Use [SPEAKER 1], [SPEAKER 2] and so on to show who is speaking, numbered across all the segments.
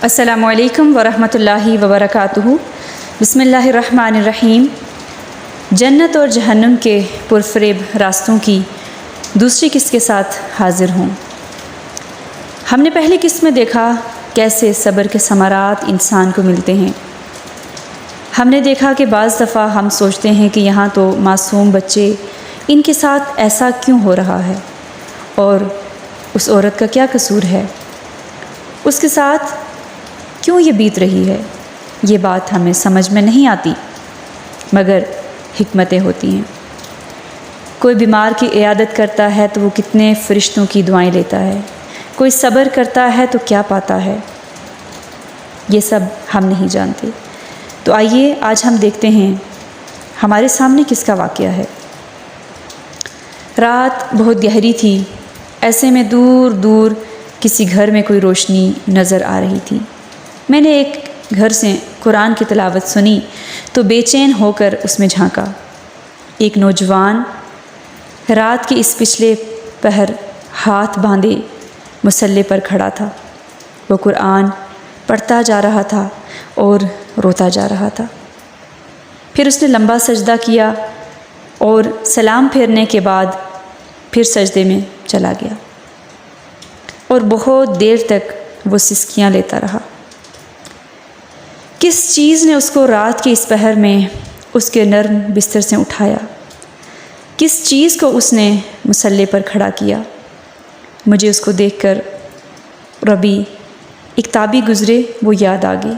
[SPEAKER 1] السلام علیکم ورحمۃ اللہ وبرکاتہ۔ بسم اللہ الرحمن الرحیم۔ جنت اور جہنم کے پرفریب راستوں کی دوسری قسط کے ساتھ حاضر ہوں۔ ہم نے پہلی قسط میں دیکھا کیسے صبر کے ثمرات انسان کو ملتے ہیں۔ ہم نے دیکھا کہ بعض دفعہ ہم سوچتے ہیں کہ یہاں تو معصوم بچے، ان کے ساتھ ایسا کیوں ہو رہا ہے، اور اس عورت کا کیا قصور ہے، اس کے ساتھ کیوں یہ بیت رہی ہے۔ یہ بات ہمیں سمجھ میں نہیں آتی، مگر حکمتیں ہوتی ہیں۔ کوئی بیمار کی عیادت کرتا ہے تو وہ کتنے فرشتوں کی دعائیں لیتا ہے، کوئی صبر کرتا ہے تو کیا پاتا ہے، یہ سب ہم نہیں جانتے۔ تو آئیے آج ہم دیکھتے ہیں ہمارے سامنے کس کا واقعہ ہے۔ رات بہت گہری تھی، ایسے میں دور دور کسی گھر میں کوئی روشنی نظر آ رہی تھی۔ میں نے ایک گھر سے قرآن کی تلاوت سنی تو بے چین ہو کر اس میں جھانکا۔ ایک نوجوان رات کے اس پچھلے پہر ہاتھ باندھے مصلی پر کھڑا تھا۔ وہ قرآن پڑھتا جا رہا تھا اور روتا جا رہا تھا۔ پھر اس نے لمبا سجدہ کیا اور سلام پھیرنے کے بعد پھر سجدے میں چلا گیا، اور بہت دیر تک وہ سسکیاں لیتا رہا۔ کس چیز نے اس کو رات کے اس پہر میں اس کے نرم بستر سے اٹھایا؟ کس چیز کو اس نے مصلی پر کھڑا کیا؟ مجھے اس کو دیکھ کر ربی ایک تابعی گزرے وہ یاد آ گئی۔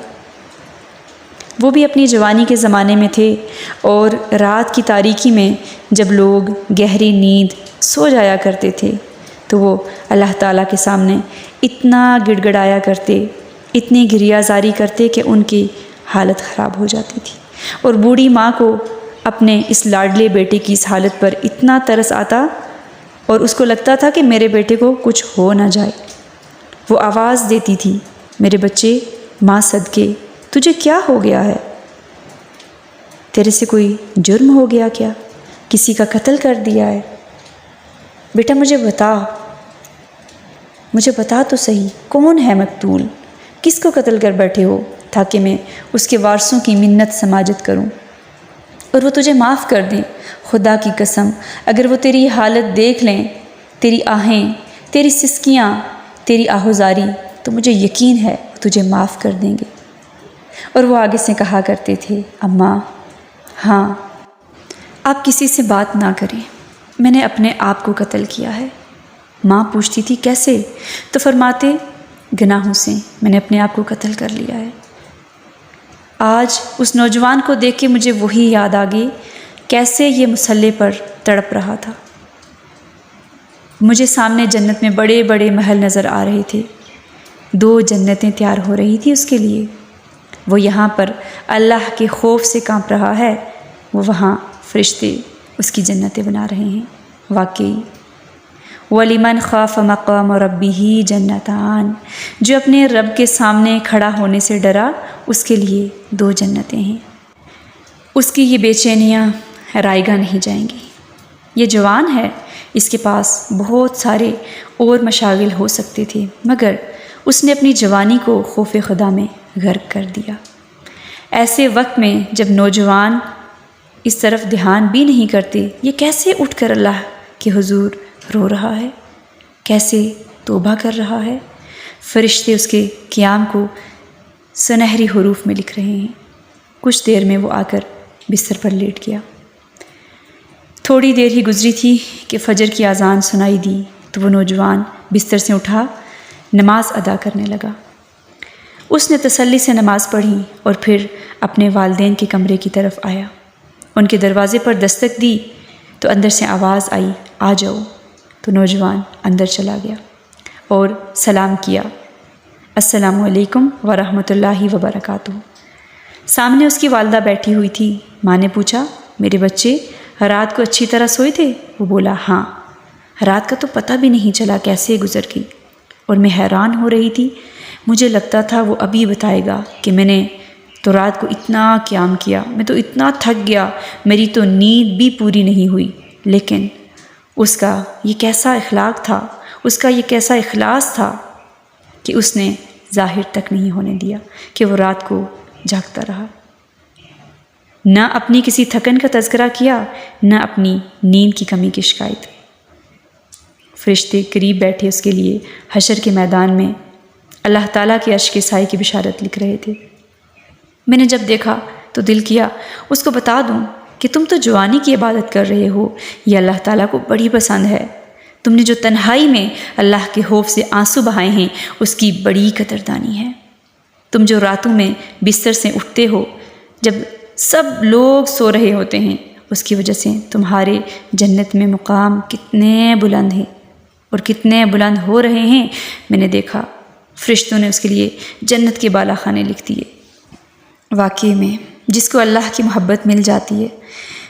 [SPEAKER 1] وہ بھی اپنی جوانی کے زمانے میں تھے، اور رات کی تاریکی میں جب لوگ گہری نیند سو جایا کرتے تھے تو وہ اللہ تعالیٰ کے سامنے اتنا گڑ گڑایا کرتے، اتنی گریہ زاری کرتے کہ ان کی حالت خراب ہو جاتی تھی، اور بوڑھی ماں کو اپنے اس لاڈلے بیٹے کی اس حالت پر اتنا ترس آتا، اور اس کو لگتا تھا کہ میرے بیٹے کو کچھ ہو نہ جائے۔ وہ آواز دیتی تھی، میرے بچے، ماں صدقے، تجھے کیا ہو گیا ہے؟ تیرے سے کوئی جرم ہو گیا کیا؟ کسی کا قتل کر دیا ہے؟ بیٹا مجھے بتا تو صحیح، کون ہے مقتول؟ کس کو قتل کر بیٹھے ہو، تاکہ میں اس کے وارثوں کی منت سماجت کروں اور وہ تجھے معاف کر دیں۔ خدا کی قسم، اگر وہ تیری حالت دیکھ لیں، تیری آہیں، تیری سسکیاں، تیری آہوزاری، تو مجھے یقین ہے وہ تجھے معاف کر دیں گے۔ اور وہ آگے سے کہا کرتے تھے، اماں، ہاں، آپ کسی سے بات نہ کریں، میں نے اپنے آپ کو قتل کیا ہے۔ ماں پوچھتی تھی کیسے؟ تو فرماتے، گناہوں سے میں نے اپنے آپ کو قتل کر لیا ہے۔ آج اس نوجوان کو دیکھ کے مجھے وہی یاد آ گئی، کیسے یہ مصلی پر تڑپ رہا تھا۔ مجھے سامنے جنت میں بڑے بڑے محل نظر آ رہے تھے، 2 جنتیں تیار ہو رہی تھی اس کے لیے۔ وہ یہاں پر اللہ کے خوف سے کانپ رہا ہے، وہ وہاں فرشتے اس کی جنتیں بنا رہے ہیں۔ واقعی وَلِمَنْ خَافَ مَقَامَ رَبِّهِ جَنَّتَانِ، جو اپنے رب کے سامنے کھڑا ہونے سے ڈرا، اس کے لیے 2 جنتیں ہیں۔ اس کی یہ بے چینیاں رائے گاہ نہیں جائیں گی۔ یہ جوان ہے، اس کے پاس بہت سارے اور مشاغل ہو سکتے تھے، مگر اس نے اپنی جوانی کو خوف خدا میں غرق کر دیا۔ ایسے وقت میں جب نوجوان اس طرف دھیان بھی نہیں کرتے، یہ کیسے اٹھ کر اللہ کے حضور رو رہا ہے، کیسے توبہ کر رہا ہے۔ فرشتے اس کے قیام کو سنہری حروف میں لکھ رہے ہیں۔ کچھ دیر میں وہ آ کر بستر پر لیٹ گیا۔ تھوڑی دیر ہی گزری تھی کہ فجر کی اذان سنائی دی تو وہ نوجوان بستر سے اٹھا، نماز ادا کرنے لگا۔ اس نے تسلی سے نماز پڑھی اور پھر اپنے والدین کے کمرے کی طرف آیا۔ ان کے دروازے پر دستک دی تو اندر سے آواز آئی، آ جاؤ۔ تو نوجوان اندر چلا گیا اور سلام کیا، السلام علیکم ورحمۃ اللہ وبرکاتہ۔ سامنے اس کی والدہ بیٹھی ہوئی تھی۔ ماں نے پوچھا، میرے بچے رات کو اچھی طرح سوئے تھے؟ وہ بولا، ہاں، رات کا تو پتہ بھی نہیں چلا کیسے گزر گئی، اور میں حیران ہو رہی تھی، مجھے لگتا تھا وہ ابھی بتائے گا کہ میں نے تو رات کو اتنا قیام کیا، میں تو اتنا تھک گیا، میری تو نیند بھی پوری نہیں ہوئی۔ لیکن اس کا یہ کیسا اخلاق تھا، اس کا یہ کیسا اخلاص تھا کہ اس نے ظاہر تک نہیں ہونے دیا کہ وہ رات کو جاگتا رہا۔ نہ اپنی کسی تھکن کا تذکرہ کیا، نہ اپنی نیند کی کمی کی شکایت۔ فرشتے قریب بیٹھے اس کے لیے حشر کے میدان میں اللہ تعالیٰ کے عرش کے سائے کی بشارت لکھ رہے تھے۔ میں نے جب دیکھا تو دل کیا اس کو بتا دوں کہ تم تو جوانی کی عبادت کر رہے ہو، یہ اللہ تعالیٰ کو بڑی پسند ہے۔ تم نے جو تنہائی میں اللہ کے خوف سے آنسو بہائے ہیں اس کی بڑی قدردانی ہے۔ تم جو راتوں میں بستر سے اٹھتے ہو جب سب لوگ سو رہے ہوتے ہیں، اس کی وجہ سے تمہارے جنت میں مقام کتنے بلند ہیں اور کتنے بلند ہو رہے ہیں۔ میں نے دیکھا فرشتوں نے اس کے لیے جنت کے بالا خانے لکھ دیے۔ واقعی میں جس کو اللہ کی محبت مل جاتی ہے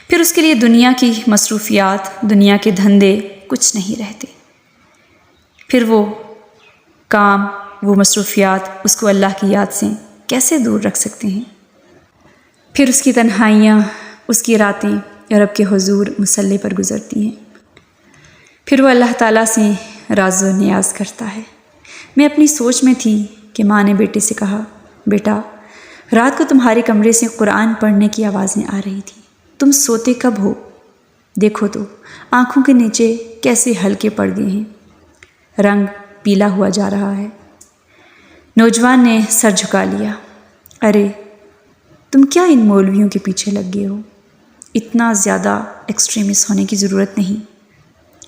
[SPEAKER 1] پھر اس کے لیے دنیا کی مصروفیات، دنیا کے دھندے کچھ نہیں رہتے۔ پھر وہ کام، وہ مصروفیات اس کو اللہ کی یاد سے کیسے دور رکھ سکتے ہیں؟ پھر اس کی تنہائیاں، اس کی راتیں رب کے حضور مصلی پر گزرتی ہیں۔ پھر وہ اللہ تعالیٰ سے راز و نیاز کرتا ہے۔ میں اپنی سوچ میں تھی کہ ماں نے بیٹے سے کہا، بیٹا رات کو تمہارے کمرے سے قرآن پڑھنے کی آوازیں آ رہی تھیں، تم سوتے کب ہو؟ دیکھو تو آنکھوں کے نیچے کیسے ہلکے پڑ گئے ہیں، رنگ پیلا ہوا جا رہا ہے۔ نوجوان نے سر جھکا لیا۔ ارے تم کیا ان مولویوں کے پیچھے لگ گئے ہو؟ اتنا زیادہ ایکسٹریمسٹ ہونے کی ضرورت نہیں،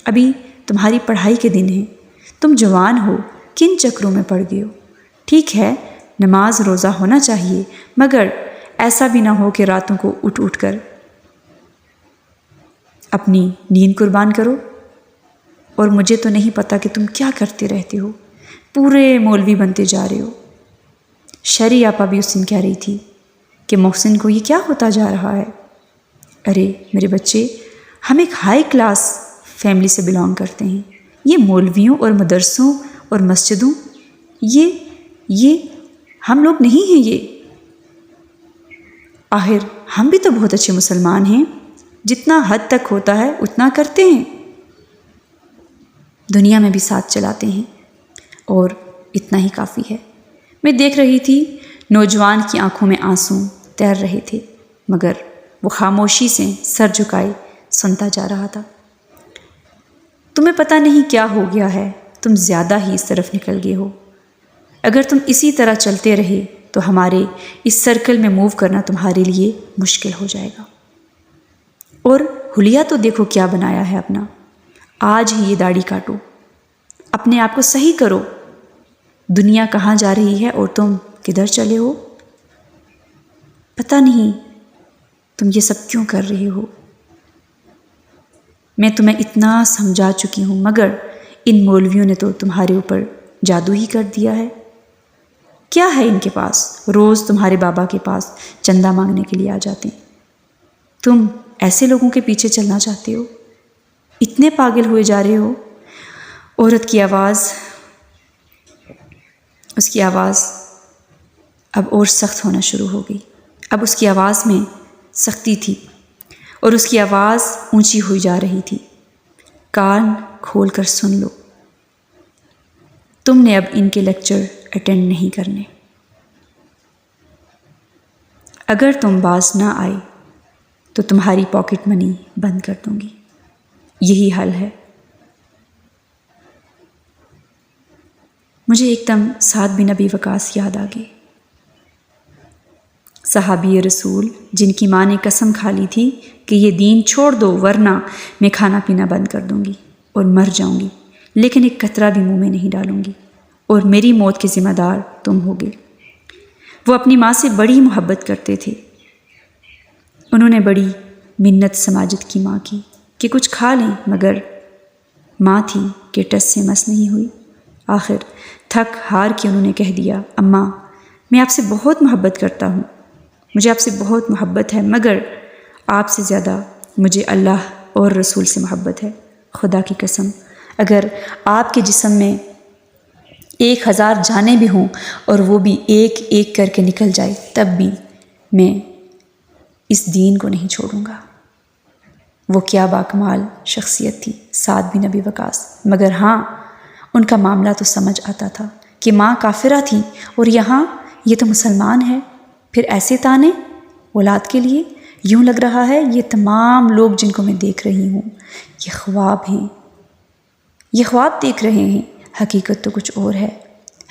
[SPEAKER 1] ابھی تمہاری پڑھائی کے دن ہیں، تم جوان ہو، کن چکروں میں پڑ گئے ہو؟ ٹھیک ہے نماز روزہ ہونا چاہیے، مگر ایسا بھی نہ ہو کہ راتوں کو اٹھ اٹھ کر اپنی نیند قربان کرو۔ اور مجھے تو نہیں پتا کہ تم کیا کرتے رہتے ہو، پورے مولوی بنتے جا رہے ہو۔ شرعی آپا بھی اس دن کہہ رہی تھی کہ محسن کو یہ کیا ہوتا جا رہا ہے۔ ارے میرے بچے، ہم ایک ہائی کلاس فیملی سے بلانگ کرتے ہیں، یہ مولویوں اور مدرسوں اور مسجدوں یہ ہم لوگ نہیں ہیں۔ یہ آخر ہم بھی تو بہت اچھے مسلمان ہیں، جتنا حد تک ہوتا ہے اتنا کرتے ہیں، دنیا میں بھی ساتھ چلاتے ہیں، اور اتنا ہی کافی ہے۔ میں دیکھ رہی تھی نوجوان کی آنکھوں میں آنسو تیر رہے تھے، مگر وہ خاموشی سے سر جھکائے سنتا جا رہا تھا۔ تمہیں پتہ نہیں کیا ہو گیا ہے، تم زیادہ ہی اس طرف نکل گئے ہو۔ اگر تم اسی طرح چلتے رہے تو ہمارے اس سرکل میں موو کرنا تمہارے لیے مشکل ہو جائے گا۔ اور حلیہ تو دیکھو کیا بنایا ہے اپنا، آج ہی یہ داڑھی کاٹو، اپنے آپ کو صحیح کرو۔ دنیا کہاں جا رہی ہے اور تم کدھر چلے ہو؟ پتہ نہیں تم یہ سب کیوں کر رہے ہو۔ میں تمہیں اتنا سمجھا چکی ہوں، مگر ان مولویوں نے تو تمہارے اوپر جادو ہی کر دیا ہے۔ کیا ہے ان کے پاس؟ روز تمہارے بابا کے پاس چندہ مانگنے کے لیے آ جاتے ہیں۔ تم ایسے لوگوں کے پیچھے چلنا چاہتے ہو؟ اتنے پاگل ہوئے جا رہے ہو۔ عورت کی آواز، اس کی آواز اب اور سخت ہونا شروع ہو گئی۔ اب اس کی آواز میں سختی تھی اور اس کی آواز اونچی ہوئی جا رہی تھی۔ کان کھول کر سن لو، تم نے اب ان کے لیکچر اٹینڈ نہیں کرنے۔ اگر تم باز نہ آئے تو تمہاری پاکٹ منی بند کر دوں گی، یہی حل ہے۔ مجھے ایک دم سعد بن ابی وقاص یاد آ گئے، صحابی رسول جن کی ماں نے قسم کھا لی تھی کہ یہ دین چھوڑ دو ورنہ میں کھانا پینا بند کر دوں گی اور مر جاؤں گی، لیکن ایک قطرہ بھی منہ میں نہیں ڈالوں گی، اور میری موت کے ذمہ دار تم ہوگے۔ وہ اپنی ماں سے بڑی محبت کرتے تھے، انہوں نے بڑی منت سماجت کی ماں کی کہ کچھ کھا لیں، مگر ماں تھی کہ ٹس سے مس نہیں ہوئی۔ آخر تھک ہار کے انہوں نے کہہ دیا، اماں میں آپ سے بہت محبت کرتا ہوں، مجھے آپ سے بہت محبت ہے، مگر آپ سے زیادہ مجھے اللہ اور رسول سے محبت ہے۔ خدا کی قسم اگر آپ کے جسم میں 1000 جانیں بھی ہوں اور وہ بھی ایک ایک کر کے نکل جائے، تب بھی میں اس دین کو نہیں چھوڑوں گا۔ وہ کیا باکمال شخصیت تھی سعد بن ابی وقاص، مگر ہاں ان کا معاملہ تو سمجھ آتا تھا کہ ماں کافرہ تھی اور یہاں یہ تو مسلمان ہے، پھر ایسے تانے اولاد کے لیے؟ یوں لگ رہا ہے یہ تمام لوگ جن کو میں دیکھ رہی ہوں یہ خواب ہیں، یہ خواب دیکھ رہے ہیں، حقیقت تو کچھ اور ہے۔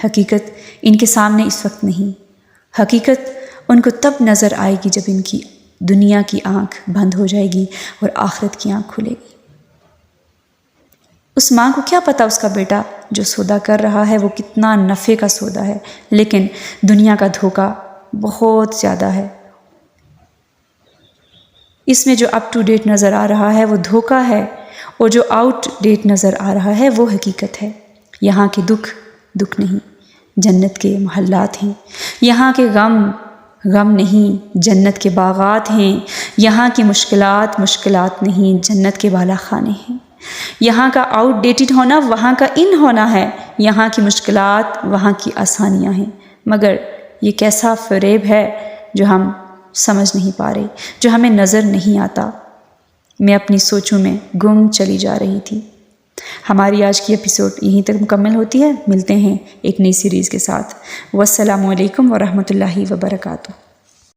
[SPEAKER 1] حقیقت ان کے سامنے اس وقت نہیں، حقیقت ان کو تب نظر آئے گی جب ان کی دنیا کی آنکھ بند ہو جائے گی اور آخرت کی آنکھ کھلے گی۔ اس ماں کو کیا پتہ اس کا بیٹا جو سودا کر رہا ہے وہ کتنا نفع کا سودا ہے، لیکن دنیا کا دھوکہ بہت زیادہ ہے۔ اس میں جو اپ ٹو ڈیٹ نظر آ رہا ہے وہ دھوکہ ہے، اور جو آؤٹ ڈیٹ نظر آ رہا ہے وہ حقیقت ہے۔ یہاں کے دکھ نہیں، جنت کے محلات ہیں۔ یہاں کے غم نہیں، جنت کے باغات ہیں۔ یہاں کی مشکلات نہیں، جنت کے بالا خانے ہیں۔ یہاں کا آؤٹ ڈیٹڈ ہونا وہاں کا ان ہونا ہے، یہاں کی مشکلات وہاں کی آسانیاں ہیں۔ مگر یہ کیسا فریب ہے جو ہم سمجھ نہیں پا رہے، جو ہمیں نظر نہیں آتا۔ میں اپنی سوچوں میں گم چلی جا رہی تھی۔ ہماری آج کی ایپیسوڈ یہیں تک مکمل ہوتی ہے، ملتے ہیں ایک نئی سیریز کے ساتھ۔ والسلام علیکم ورحمۃ اللہ وبرکاتہ۔